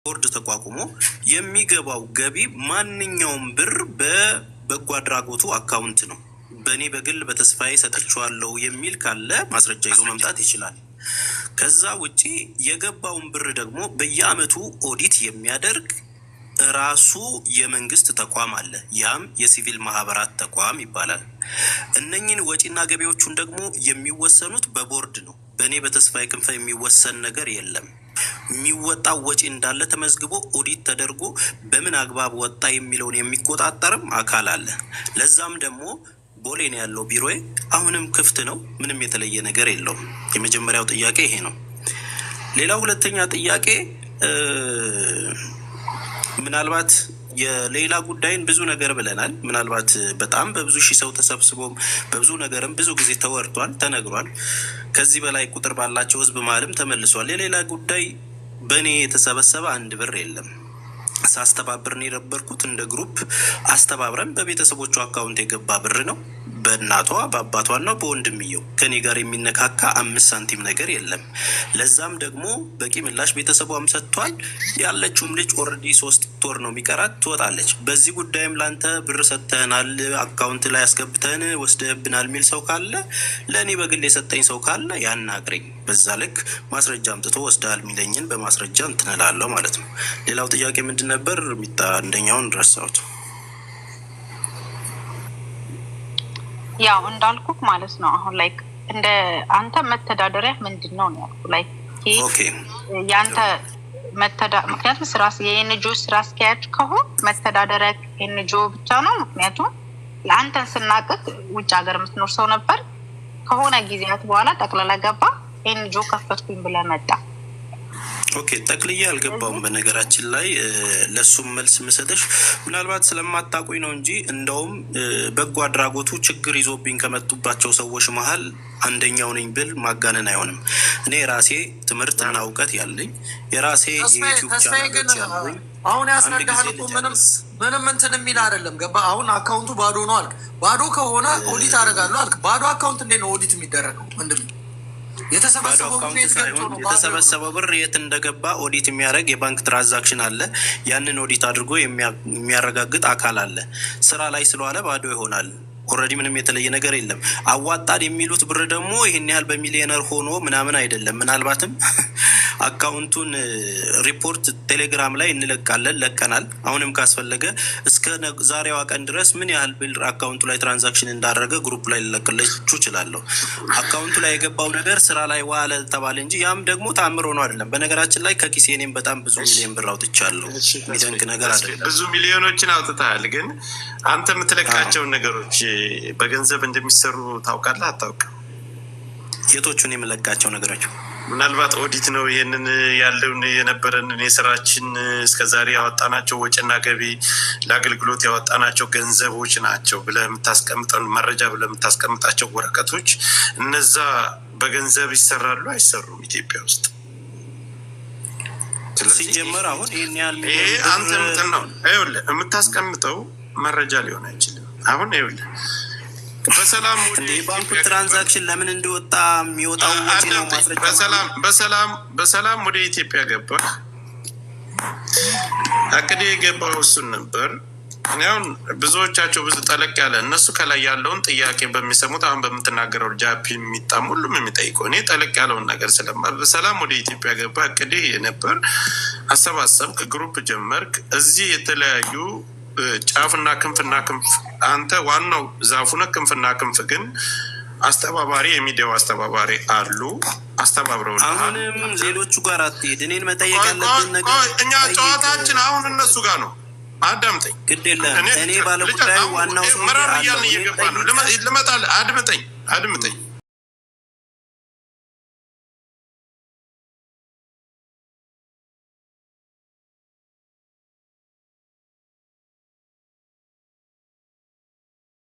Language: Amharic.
ቦርድ ተቋቁሞ የሚገባው ገቢ ማንኛውም ብር በበጎ አድራጎቱ አካውንት ነው። በእኔ በግል በተስፋዬ ሰጥቼዋለሁ የሚል ካለ ማስረጃ ይዞ መምጣት ይችላል። ከዛ ውጪ የገባውን ብር ደግሞ በየአመቱ ኦዲት የሚያደርግ ራሱ የመንግስት ተቋም አለ። ያም የሲቪል ማህበራት ተቋም ይባላል። እነኝን ወጪና ገቢዎቹን ደግሞ የሚወሰኑት በቦርድ ነው። በእኔ በተስፋዬ ክንፈ የሚወሰን ነገር የለም። የሚወጣው ወጪ እንዳለ ተመዝግቦ ኦዲት ተደርጎ በምን አግባብ ወጣ የሚለውን የሚቆጣጠርም አካል አለ። ለዛም ደግሞ ቦሌ ነው ያለው ቢሮዬ፣ አሁንም ክፍት ነው። ምንም የተለየ ነገር የለውም። የመጀመሪያው ጥያቄ ይሄ ነው። ሌላው ሁለተኛ ጥያቄ ምናልባት የሌላ ጉዳይን ብዙ ነገር ብለናል። ምናልባት በጣም በብዙ ሺህ ሰው ተሰብስቦም በብዙ ነገርም ብዙ ጊዜ ተወርቷል፣ ተነግሯል። ከዚህ በላይ ቁጥር ባላቸው ህዝብ መሀልም ተመልሷል። የሌላ ጉዳይ በእኔ የተሰበሰበ አንድ ብር የለም። ሳስተባብር ነው የነበርኩት። እንደ ግሩፕ አስተባብረን በቤተሰቦቹ አካውንት የገባ ብር ነው። በእናቷ በአባቷና በወንድምየው ከኔ ጋር የሚነካካ 5 ሳንቲም ነገር የለም። ለዛም ደግሞ በቂ ምላሽ ቤተሰቧም ሰጥቷል። ያለችውም ልጅ ኦልሬዲ 3 ወር ነው የሚቀራት፣ ትወጣለች። በዚህ ጉዳይም ላንተ ብር ሰጥተናል፣ አካውንት ላይ ያስገብተን ወስደብናል የሚል ሰው ካለ፣ ለእኔ በግል የሰጠኝ ሰው ካለ ያናግረኝ። በዛ ልክ ማስረጃ አምጥቶ ወስደሃል የሚለኝን በማስረጃ እንትንላለሁ ማለት ነው። ሌላው ጥያቄ ምንድን ነበር? አንደኛውን ረሳሁት። ያው እንዳልኩት ማለት ነው። አሁን ላይ እንደ አንተ መተዳደሪያ ምንድን ነው ያልኩ ላይ ያንተ ምክንያቱም ስራ የኤንጂኦ ስራ አስኪያጅ ከሆን መተዳደሪያ ኤንጂኦ ብቻ ነው። ምክንያቱም ለአንተን ስናቅቅ ውጭ ሀገር የምትኖር ሰው ነበር። ከሆነ ጊዜያት በኋላ ጠቅላላ ገባ ኤንጂኦ ከፈትኩኝ ብለህ መጣ። ኦኬ፣ ጠቅልዬ አልገባውም። በነገራችን ላይ ለሱም መልስ ምሰጥሽ ምናልባት ስለማታውቁኝ ነው እንጂ እንደውም በጎ አድራጎቱ ችግር ይዞብኝ ከመጡባቸው ሰዎች መሀል አንደኛው ነኝ ብል ማጋነን አይሆንም። እኔ የራሴ ትምህርትና እውቀት ያለኝ የራሴ የዩቲዩብ ቻናሎች ያሉኝ። አሁን ያስረዳሃል እኮ ምንም እንትን የሚል አይደለም። ገባ? አሁን አካውንቱ ባዶ ነው አልክ። ባዶ ከሆነ ኦዲት አደርጋለሁ አልክ። ባዶ አካውንት እንዴት ነው ኦዲት የሚደረገው? ምንድን ነው የተሰበሰበው ብር የት እንደገባ ኦዲት የሚያደርግ የባንክ ትራንዛክሽን አለ። ያንን ኦዲት አድርጎ የሚያረጋግጥ አካል አለ። ስራ ላይ ስለዋለ ባዶ ይሆናል። ኦልሬዲ ምንም የተለየ ነገር የለም። አዋጣን የሚሉት ብር ደግሞ ይህን ያህል በሚሊዮነር ሆኖ ምናምን አይደለም። ምናልባትም አካውንቱን ሪፖርት ቴሌግራም ላይ እንለቃለን፣ ለቀናል። አሁንም ካስፈለገ እስከ ዛሬዋ ቀን ድረስ ምን ያህል ብር አካውንቱ ላይ ትራንዛክሽን እንዳደረገ ግሩፕ ላይ ልለቅላችሁ እችላለሁ። አካውንቱ ላይ የገባው ነገር ስራ ላይ ዋለ ተባለ እንጂ ያም ደግሞ ታምር ሆኖ አይደለም። በነገራችን ላይ ከኪሴ እኔም በጣም ብዙ ሚሊዮን ብር አውጥቻለሁ። የሚደንቅ ነገር አይደለም። ብዙ ሚሊዮኖችን አውጥተሃል። ግን አንተ የምትለቃቸውን ነገሮች በገንዘብ እንደሚሰሩ ታውቃለህ አታውቅም? የቶቹን የምለቃቸው ነገሮች ምናልባት ኦዲት ነው ይሄንን ያለውን የነበረንን የስራችን እስከዛሬ ያወጣናቸው ወጪና ገቢ ለአገልግሎት ያወጣናቸው ገንዘቦች ናቸው ብለህ የምታስቀምጠው መረጃ ብለህ የምታስቀምጣቸው ወረቀቶች እነዛ በገንዘብ ይሰራሉ አይሰሩም ኢትዮጵያ ውስጥ? ሲጀመር አሁን ይሄ አንተ ምንድን ነው ይኸውልህ የምታስቀምጠው መረጃ ሊሆን አይችልም። አሁን ይኸውልህ በሰላም ባንክ ትራንዛክሽን ለምን እንደወጣ የሚወጣው ወጪ ነው ማስረጃ። በሰላም ወደ ኢትዮጵያ ገባ። አቅዴ የገባው እሱን ነበር። እኔ አሁን ብዙዎቻቸው ብዙ ጠለቅ ያለ እነሱ ከላይ ያለውን ጥያቄ በሚሰሙት አሁን በምትናገረው ጃፒ የሚጣም ሁሉም የሚጠይቀው እኔ ጠለቅ ያለውን ነገር ስለማል በሰላም ወደ ኢትዮጵያ ገባ። አቅዴ ነበር። አሰባሰብክ፣ ግሩፕ ጀመርክ። እዚህ የተለያዩ ጫፍና ክንፍና ክንፍ አንተ ዋናው ዛፉነ ክንፍና ክንፍ ግን አስተባባሪ የሚዲያው አስተባባሪ አሉ። አስተባብረው አሁንም ሌሎቹ ጋር አትሄድ። እኔን መጠየቅ ያለብን ነገር እኛ ጨዋታችን አሁን እነሱ ጋር ነው። አዳምጠኝ። ግድ የለም እኔ ባለጉዳዩ ዋናው ሰው መራር እያልን እየገባ ነው። ልመጣልህ። አድምጠኝ